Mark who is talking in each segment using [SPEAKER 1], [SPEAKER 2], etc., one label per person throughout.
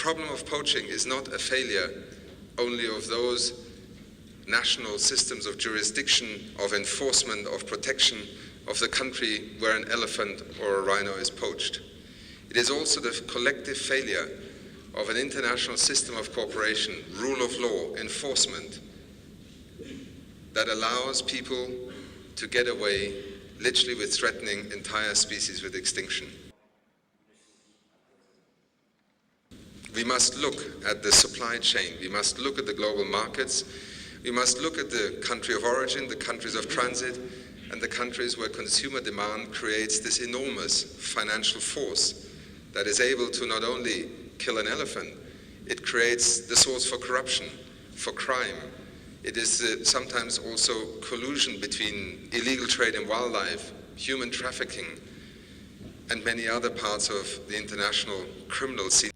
[SPEAKER 1] problem of poaching is not a failure only of those national systems of jurisdiction, of enforcement, of protection of the country where an elephant or a rhino is poached. It is also the collective failure of an international system of cooperation, rule of law, enforcement, that allows people to get away literally with threatening entire species with extinction. We must look at the supply chain, we must look at the global markets, we must look at the country of origin, the countries of transit, and the countries where consumer demand creates this enormous financial force that is able to not only kill an elephant, it creates the source for corruption, for crime. It is sometimes also collusion between illegal trade in wildlife, human trafficking, and many other parts of the international criminal scene.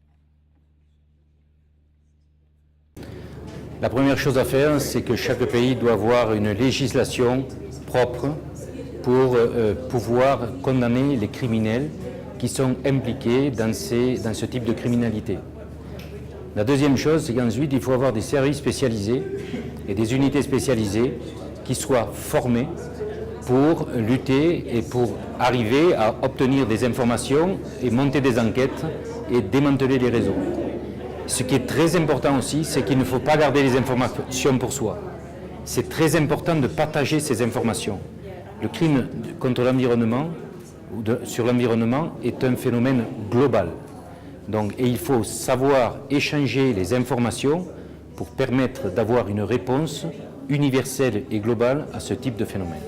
[SPEAKER 2] La première chose à faire, c'est que chaque pays doit avoir une législation propre pour pouvoir condamner les criminels qui sont impliqués dans ce type de criminalité. La deuxième chose, c'est qu'ensuite, il faut avoir des services spécialisés et des unités spécialisées qui soient formées pour lutter et pour arriver à obtenir des informations et monter des enquêtes et démanteler les réseaux. Ce qui est très important aussi, c'est qu'il ne faut pas garder les informations pour soi. C'est très important de partager ces informations. Le crime contre l'environnement, sur l'environnement, est un phénomène global. Donc, et il faut savoir échanger les informations pour permettre d'avoir une réponse universelle et globale à ce type de phénomène.